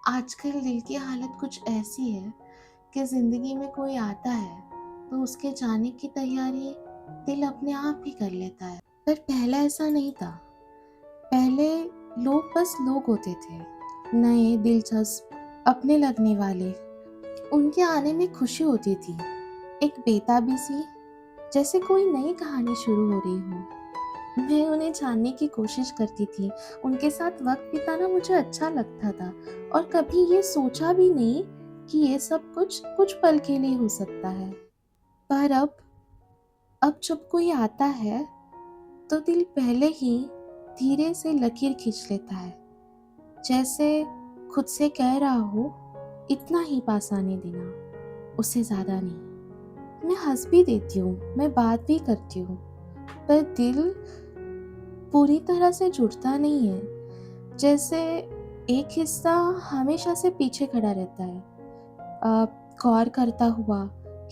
आजकल दिल की हालत कुछ ऐसी है कि ज़िंदगी में कोई आता है तो उसके जाने की तैयारी दिल अपने आप ही कर लेता है। पर पहले ऐसा नहीं था। पहले लोग बस लोग होते थे, नए, दिलचस्प, अपने लगने वाले। उनके आने में खुशी होती थी, एक बेताबी सी, जैसे कोई नई कहानी शुरू हो रही हो। मैं उन्हें जानने की कोशिश करती थी, उनके साथ वक़्त बिताना मुझे अच्छा लगता था और कभी ये सोचा भी नहीं कि ये सब कुछ कुछ पल के लिए हो सकता है। पर अब जब कोई आता है, तो दिल पहले ही धीरे से लकीर खींच लेता है, जैसे खुद से कह रहा हो, इतना ही पास आने देना, उससे ज़्यादा नहीं। मैं हँस भी देती हूँ, मैं बात भी करती हूँ, पर दिल पूरी तरह से जुड़ता नहीं है। जैसे एक हिस्सा हमेशा से पीछे खड़ा रहता है, गौर करता हुआ,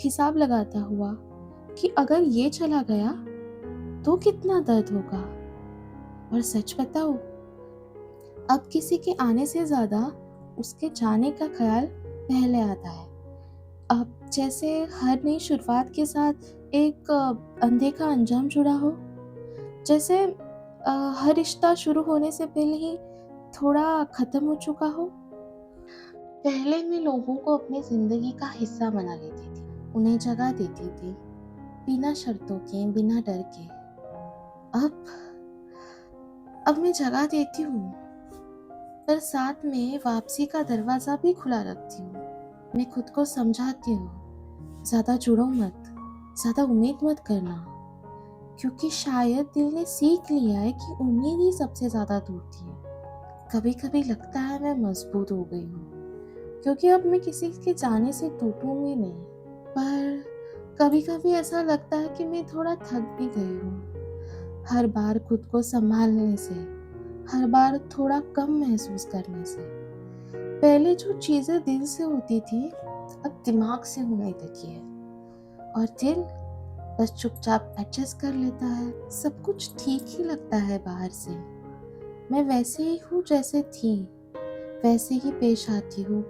हिसाब लगाता हुआ कि अगर ये चला गया तो कितना दर्द होगा। और सच बताऊं, अब किसी के आने से ज़्यादा उसके जाने का ख्याल पहले आता है। अब जैसे हर नई शुरुआत के साथ एक अनदेखा अंजाम जुड़ा हो, जैसे हर रिश्ता शुरू होने से पहले ही थोड़ा खत्म हो चुका हो। पहले मैं लोगों को अपनी जिंदगी का हिस्सा बना लेती थी, उन्हें जगह देती थी, बिना शर्तों के, बिना डर के। अब अब मैं जगह देती हूँ, पर साथ में वापसी का दरवाजा भी खुला रखती हूँ। मैं खुद को समझाती हूँ, ज्यादा जुड़ो मत, ज्यादा उम्मीद मत करना, क्योंकि शायद दिल ने सीख लिया है कि उम्मीद ही सबसे ज्यादा टूटती है। कभी कभी लगता है मैं मजबूत हो गई हूँ, क्योंकि अब मैं किसी के जाने से टूटूंगी नहीं। पर कभी कभी ऐसा लगता है कि मैं थोड़ा थक भी गई हूँ, हर बार खुद को संभालने से, हर बार थोड़ा कम महसूस करने से। पहले जो चीजें दिल से होती थी, अब दिमाग से होने लगी है, और दिल बस चुपचाप एडजस्ट कर लेता है। सब कुछ ठीक ही लगता है बाहर से, मैं वैसे ही हूँ जैसे थी, वैसे ही पेश आती हूँ,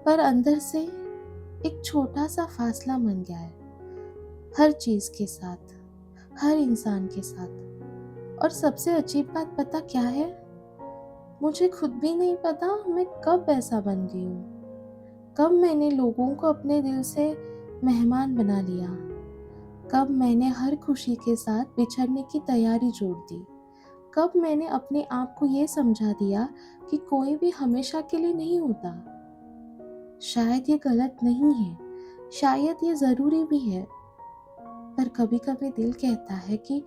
पर अंदर से एक छोटा सा फासला बन गया है, हर चीज के साथ, हर इंसान के साथ। और सबसे अजीब बात पता क्या है? मुझे खुद भी नहीं पता मैं कब ऐसा बन गई हूँ। कब मैंने लोगों को अपने दिल से मेहमान बना लिया, कब मैंने हर खुशी के साथ बिछड़ने की तैयारी जोड़ दी, कब मैंने अपने आप को ये समझा दिया कि कोई भी हमेशा के लिए नहीं होता। शायद ये गलत नहीं है, शायद ये ज़रूरी भी है, पर कभी कभी दिल कहता है कि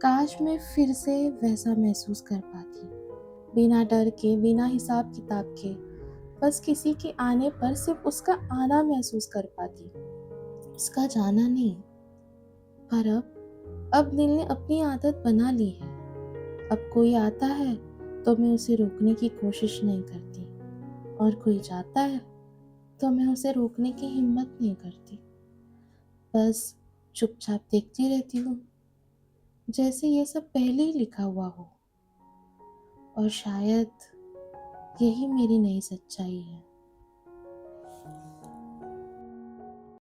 काश मैं फिर से वैसा महसूस कर पाती, बिना डर के, बिना हिसाब किताब के, बस किसी के आने पर सिर्फ उसका आना महसूस कर पाती, उसका जाना नहीं। पर अब दिल ने अपनी आदत बना ली है। अब कोई आता है तो मैं उसे रोकने की कोशिश नहीं करती, और कोई जाता है तो मैं उसे रोकने की हिम्मत नहीं करती। बस चुपचाप देखती रहती हूँ, जैसे ये सब पहले ही लिखा हुआ हो। और शायद यही मेरी नई सच्चाई है।